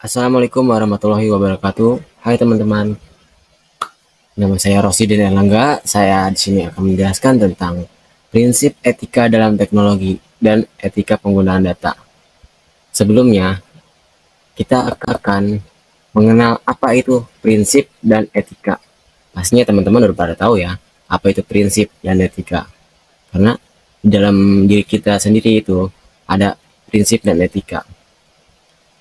Assalamualaikum warahmatullahi wabarakatuh. Hai teman-teman, nama saya Rosidin Erlangga. Saya di sini akan menjelaskan tentang prinsip etika dalam teknologi dan etika penggunaan data. Sebelumnya, kita akan mengenal apa itu prinsip dan etika. Pastinya teman-teman udah pada tahu ya, apa itu prinsip dan etika. Karena di dalam diri kita sendiri itu ada prinsip dan etika.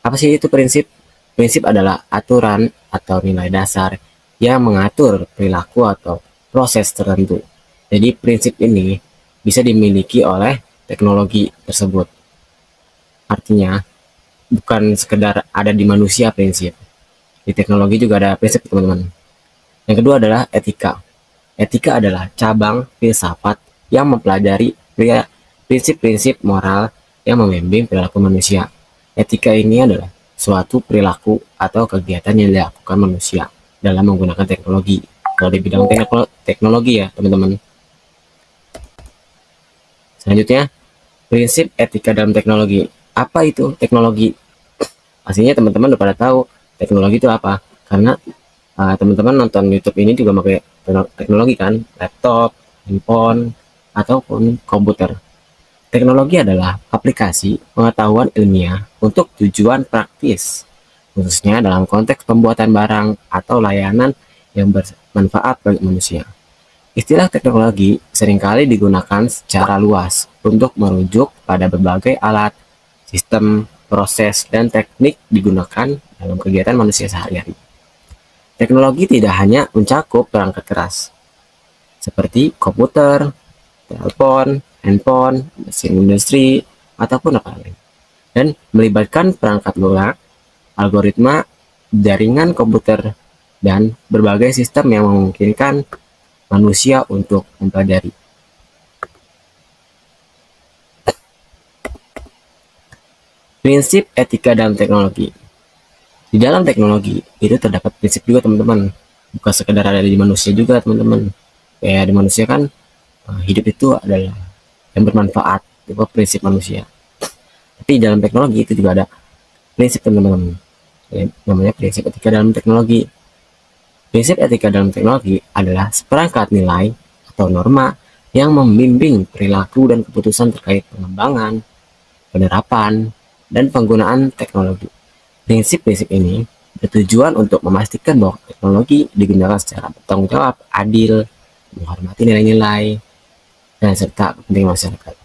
Apa sih itu prinsip? Prinsip adalah aturan atau nilai dasar yang mengatur perilaku atau proses tertentu. Jadi prinsip ini bisa dimiliki oleh teknologi tersebut. Artinya, bukan sekedar ada di manusia prinsip. Di teknologi juga ada prinsip, teman-teman. Yang kedua adalah etika. Etika adalah cabang filsafat yang mempelajari prinsip-prinsip moral yang membimbing perilaku manusia. Etika ini adalah suatu perilaku atau kegiatan yang dilakukan manusia dalam menggunakan teknologi. Kalau di bidang teknologi ya, teman-teman. Selanjutnya, prinsip etika dalam teknologi. Apa itu teknologi? Pastinya teman-teman udah pada tahu teknologi itu apa. Karena teman-teman nonton YouTube ini juga pakai teknologi kan, laptop, handphone, ataupun komputer. Teknologi adalah aplikasi pengetahuan ilmiah untuk tujuan praktis, khususnya dalam konteks pembuatan barang atau layanan yang bermanfaat bagi manusia. Istilah teknologi seringkali digunakan secara luas untuk merujuk pada berbagai alat, sistem, proses, dan teknik digunakan dalam kegiatan manusia sehari-hari. Teknologi tidak hanya mencakup perangkat keras, seperti komputer, telepon, handphone, mesin industri, ataupun apa lain, dan melibatkan perangkat lunak, algoritma, jaringan komputer, dan berbagai sistem yang memungkinkan manusia untuk mempelajari. Prinsip etika dalam teknologi. Di dalam teknologi itu terdapat prinsip juga, teman-teman. Bukan sekedar ada di manusia juga, teman-teman. Kayak di manusia kan hidup itu adalah yang bermanfaat, itu prinsip manusia. Tapi dalam teknologi itu juga ada prinsip, teman-teman, namanya prinsip etika dalam teknologi. Prinsip etika dalam teknologi adalah seperangkat nilai atau norma yang membimbing perilaku dan keputusan terkait pengembangan, penerapan, dan penggunaan teknologi. Prinsip-prinsip ini bertujuan untuk memastikan bahwa teknologi digunakan secara bertanggung jawab, adil, menghormati nilai-nilai, dan serta kepentingan masyarakat.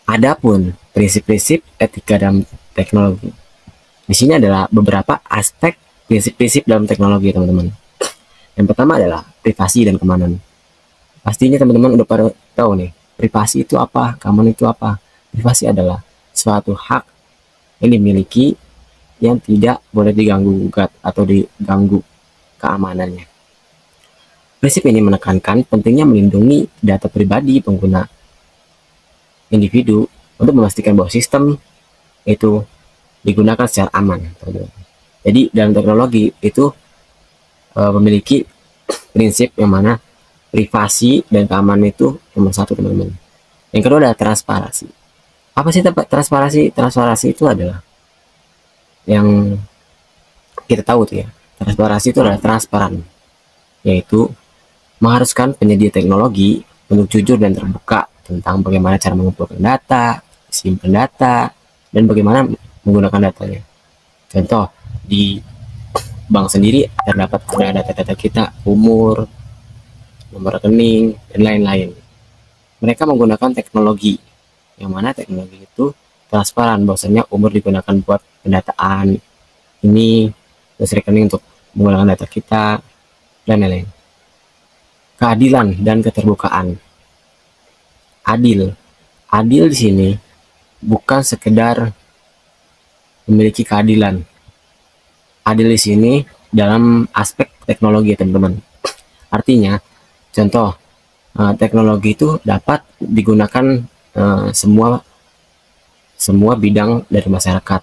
Adapun prinsip-prinsip etika dalam teknologi, di sini adalah beberapa aspek prinsip-prinsip dalam teknologi, teman-teman. Yang pertama adalah privasi dan keamanan. Pastinya teman-teman udah pada tahu nih, privasi itu apa, keamanan itu apa. Privasi adalah suatu hak yang dimiliki yang tidak boleh diganggu-gugat atau diganggu keamanannya. Prinsip ini menekankan pentingnya melindungi data pribadi pengguna individu untuk memastikan bahwa sistem itu digunakan secara aman. Jadi dalam teknologi itu memiliki prinsip yang mana privasi dan keamanan itu nomor satu, teman-teman. Yang kedua adalah transparansi. Apa sih transparansi? Transparansi itu adalah yang kita tahu tuh ya. Transparansi itu adalah transparan, yaitu mengharuskan penyedia teknologi untuk jujur dan terbuka tentang bagaimana cara mengumpulkan data, simpan data, dan bagaimana menggunakan datanya. Contoh, di bank sendiri terdapat ada data-data kita, umur, nomor rekening, dan lain-lain. Mereka menggunakan teknologi, yang mana teknologi itu transparan, bahwasanya umur digunakan buat pendataan ini, terus rekening untuk menggunakan data kita, dan lain-lain. Keadilan dan keterbukaan. Adil di sini bukan sekedar memiliki keadilan. Adil di sini dalam aspek teknologi, teman-teman. Artinya, contoh, teknologi itu dapat digunakan semua bidang dari masyarakat,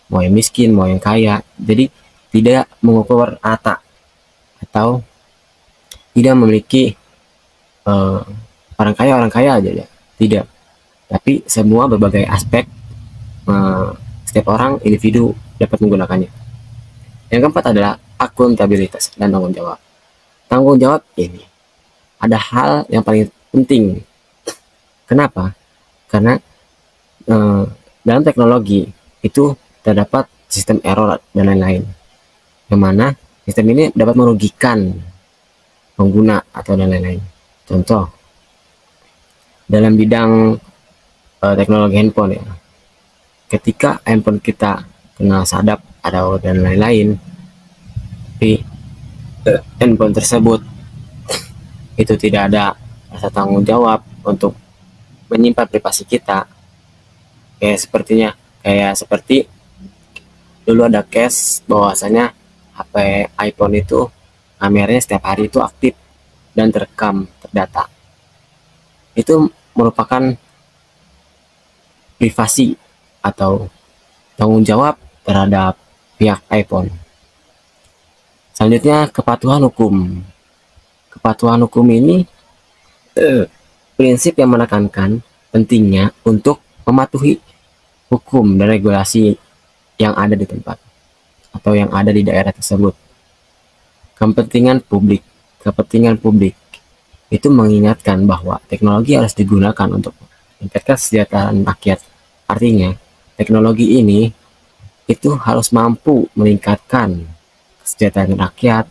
mau yang miskin, mau yang kaya. Jadi tidak mengukur rata atau tidak memiliki orang kaya aja ya, tidak. Tapi semua berbagai aspek setiap orang individu dapat menggunakannya. Yang keempat adalah akuntabilitas dan tanggung jawab. Tanggung jawab ini ada hal yang paling penting. Kenapa? Karena dalam teknologi itu terdapat sistem error dan lain-lain, yang mana sistem ini dapat merugikan pengguna atau dan lain-lain. Contoh, dalam bidang teknologi handphone ya, ketika handphone kita kena sadap atau dan lain-lain, tapi handphone tersebut itu tidak ada rasa tanggung jawab untuk menyimpan privasi kita, kayak seperti dulu ada case bahwasanya HP iPhone itu kameranya setiap hari itu aktif dan terekam, terdata. Itu merupakan privasi atau tanggung jawab terhadap pihak iPhone. Selanjutnya, kepatuhan hukum. Kepatuhan hukum ini prinsip yang menekankan pentingnya untuk mematuhi hukum dan regulasi yang ada di tempat atau yang ada di daerah tersebut. Kepentingan publik itu mengingatkan bahwa teknologi harus digunakan untuk meningkatkan kesejahteraan rakyat. Artinya, teknologi ini itu harus mampu meningkatkan kesejahteraan rakyat,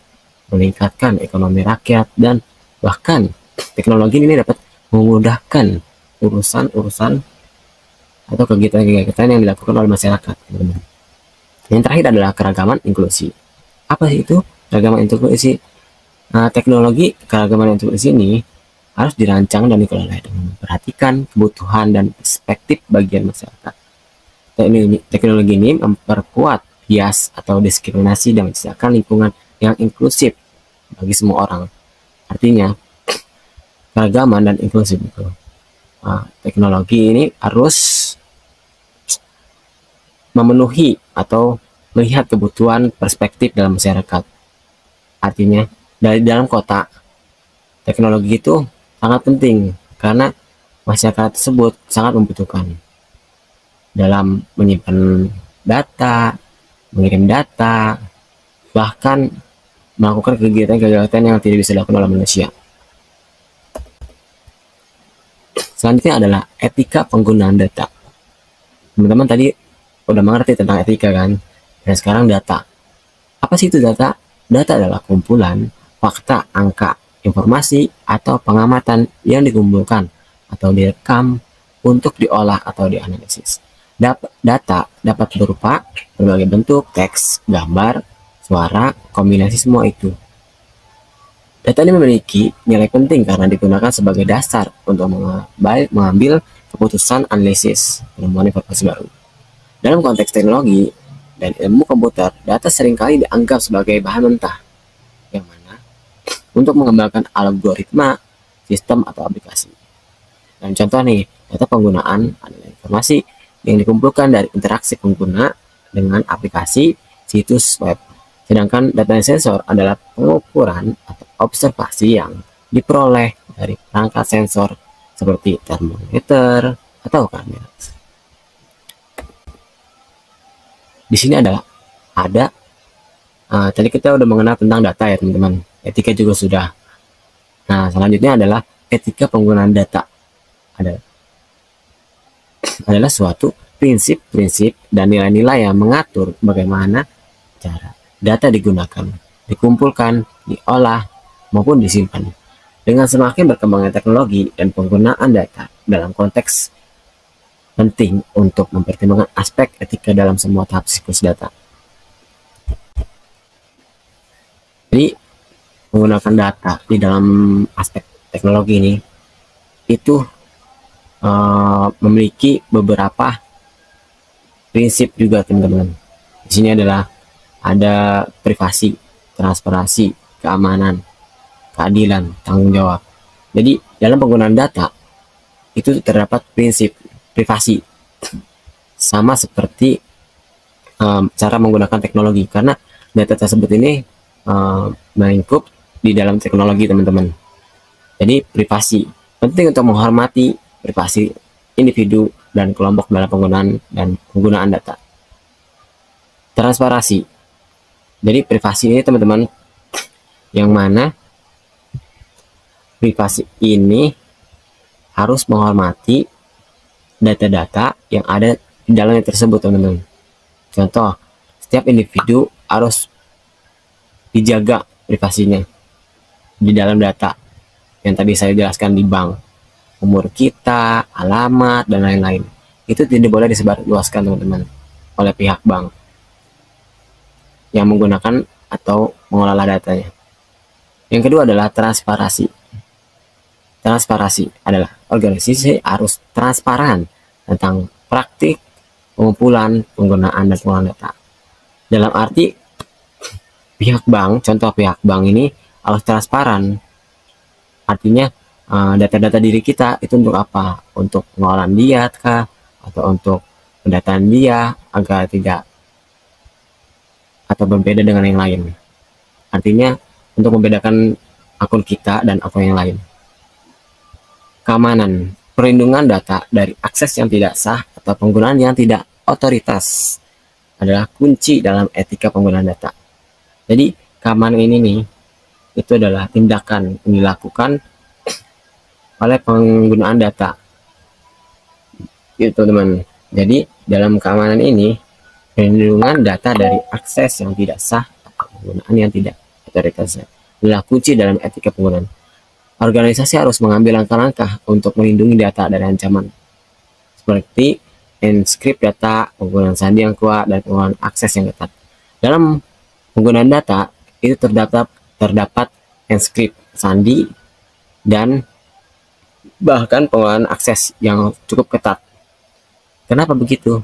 meningkatkan ekonomi rakyat, dan bahkan teknologi ini dapat memudahkan urusan-urusan atau kegiatan-kegiatan yang dilakukan oleh masyarakat. Yang terakhir adalah keragaman inklusi. Apa sih itu keragaman inklusi? Teknologi keragaman inklusi ini harus dirancang dan dikelola dengan memperhatikan kebutuhan dan perspektif bagian masyarakat. Teknologi ini memperkuat bias atau diskriminasi dan menciptakan lingkungan yang inklusif bagi semua orang. Artinya, keragaman dan inklusif itu. Teknologi ini harus memenuhi atau melihat kebutuhan perspektif dalam masyarakat. Artinya, dari dalam kota, teknologi itu sangat penting karena masyarakat tersebut sangat membutuhkan dalam menyimpan data, mengirim data, bahkan melakukan kegiatan-kegiatan yang tidak bisa dilakukan oleh manusia. Selanjutnya adalah etika penggunaan data. Teman-teman tadi udah mengerti tentang etika kan? Dan sekarang data. Apa sih itu data? Data adalah kumpulan fakta, angka, informasi, atau pengamatan yang dikumpulkan atau direkam untuk diolah atau dianalisis. Data dapat berupa berbagai bentuk, teks, gambar, suara, kombinasi semua itu. Data ini memiliki nilai penting karena digunakan sebagai dasar untuk mengambil keputusan analisis penemuan informasi baru. Dalam konteks teknologi dan ilmu komputer, data seringkali dianggap sebagai bahan mentah, yang mana untuk mengembangkan algoritma, sistem, atau aplikasi. Dan contoh nih, data penggunaan adalah informasi yang dikumpulkan dari interaksi pengguna dengan aplikasi, situs web. Sedangkan data sensor adalah pengukuran atau observasi yang diperoleh dari perangkat sensor seperti termometer atau kamera. Di sini ada tadi kita udah mengenal tentang data ya teman-teman. Etika juga sudah. Nah, selanjutnya adalah etika penggunaan data. Adalah suatu prinsip-prinsip dan nilai-nilai yang mengatur bagaimana cara data digunakan, dikumpulkan, diolah, maupun disimpan. Dengan semakin berkembangnya teknologi dan penggunaan data dalam konteks penting untuk mempertimbangkan aspek etika dalam semua tahap siklus data. Jadi, menggunakan data di dalam aspek teknologi ini itu memiliki beberapa prinsip juga teman-teman. Di sini adalah ada privasi, transparansi, keamanan, keadilan, tanggung jawab. Jadi dalam penggunaan data itu terdapat prinsip privasi, sama seperti cara menggunakan teknologi, karena data tersebut ini melingkup di dalam teknologi teman-teman. Jadi privasi penting untuk menghormati privasi individu dan kelompok dalam penggunaan data. Transparansi. Jadi privasi ini teman-teman, yang mana privasi ini harus menghormati data-data yang ada di dalamnya tersebut, teman-teman. Contoh, setiap individu harus dijaga privasinya di dalam data yang tadi saya jelaskan di bank. Umur kita, alamat, dan lain-lain. Itu tidak boleh disebarluaskan, teman-teman, oleh pihak bank yang menggunakan atau mengelola datanya. Yang kedua adalah transparansi. Transparansi adalah organisasi harus transparan tentang praktik pengumpulan, penggunaan, dan pengelolaan data. Dalam arti pihak bank, contoh pihak bank ini harus transparan. Artinya data-data diri kita itu untuk apa? Untuk pengelolaan dia kah? Atau untuk pendataan dia agar tidak atau berbeda dengan yang lain. Artinya untuk membedakan akun kita dan akun yang lain. Keamanan, perlindungan data dari akses yang tidak sah atau penggunaan yang tidak otoritas adalah kunci dalam etika penggunaan data. Jadi keamanan ini nih, itu adalah tindakan yang dilakukan oleh penggunaan data. Gitu teman. Jadi dalam keamanan ini, perlindungan data dari akses yang tidak sah atau penggunaan yang tidak otoritas adalah kunci dalam etika penggunaan. Organisasi harus mengambil langkah-langkah untuk melindungi data dari ancaman, seperti enkripsi data, penggunaan sandi yang kuat, dan penggunaan akses yang ketat. Dalam penggunaan data itu terdapat enkripsi, sandi, dan bahkan penggunaan akses yang cukup ketat. Kenapa begitu?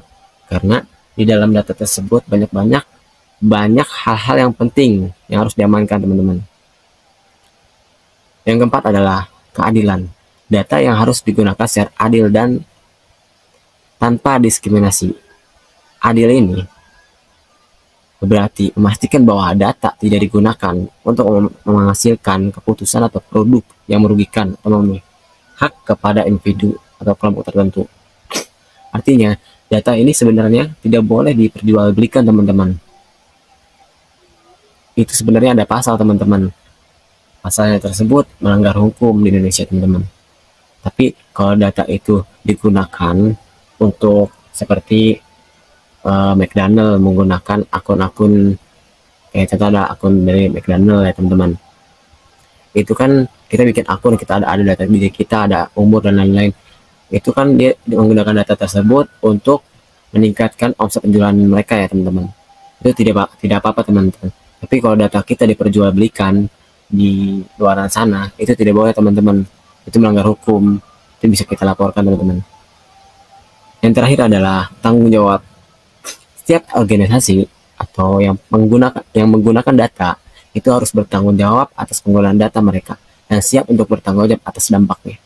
Karena di dalam data tersebut banyak hal-hal yang penting yang harus diamankan, teman-teman. Yang keempat adalah keadilan. Data yang harus digunakan secara adil dan tanpa diskriminasi. Adil ini berarti memastikan bahwa data tidak digunakan untuk menghasilkan keputusan atau produk yang merugikan atau memenuhi hak kepada individu atau kelompok tertentu. Artinya, data ini sebenarnya tidak boleh diperjualbelikan, teman-teman. Itu sebenarnya ada pasal, teman-teman. Pasalnya tersebut melanggar hukum di Indonesia, teman-teman. Tapi kalau data itu digunakan untuk seperti McDonald menggunakan akun-akun, kayak contoh ada akun dari McDonald ya teman-teman. Itu kan kita bikin akun, kita ada data diri kita, ada umur dan lain-lain. Itu kan dia menggunakan data tersebut untuk meningkatkan omset penjualan mereka ya teman-teman. Itu tidak apa-apa, teman-teman. Tapi kalau data kita diperjualbelikan di luar sana, itu tidak boleh, teman-teman. Itu melanggar hukum, itu bisa kita laporkan, teman-teman. Yang terakhir adalah tanggung jawab. Setiap organisasi atau yang menggunakan data itu harus bertanggung jawab atas penggunaan data mereka dan siap untuk bertanggung jawab atas dampaknya.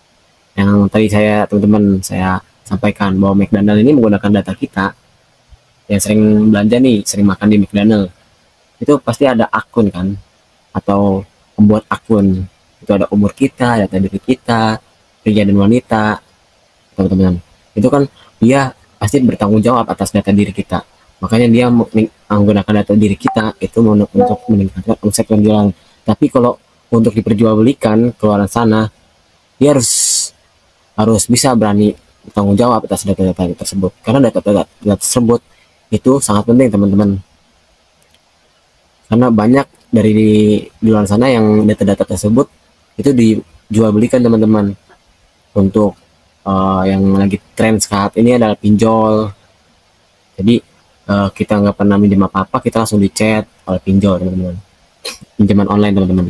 Yang tadi teman-teman saya sampaikan bahwa McDonald ini menggunakan data kita, yang sering belanja nih, sering makan di McDonald, itu pasti ada akun kan, atau membuat akun. Itu ada umur kita, data diri kita, pria dan wanita, teman-teman. Itu kan dia pasti bertanggung jawab atas data diri kita. Makanya dia menggunakan data diri kita itu untuk meningkatkan omset penjualan. Tapi kalau untuk diperjualbelikan ke luar sana, dia harus bisa berani bertanggung jawab atas data-data tersebut. Karena data-data tersebut itu sangat penting, teman-teman. Karena banyak dari di luar sana yang data-data tersebut itu dijual belikan, teman-teman. Untuk yang lagi tren saat ini adalah pinjol. Jadi kita nggak pernah minjem apa-apa, kita langsung dichat oleh pinjol, teman-teman. Pinjaman online, teman-teman.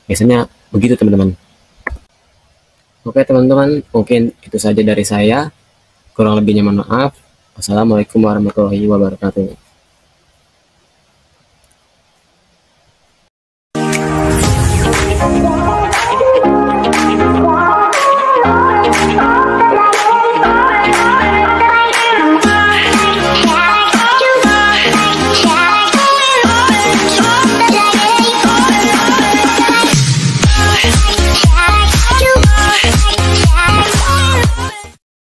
Biasanya begitu, teman-teman. Oke, teman-teman, mungkin itu saja dari saya. Kurang lebihnya mohon maaf. Wassalamualaikum warahmatullahi wabarakatuh.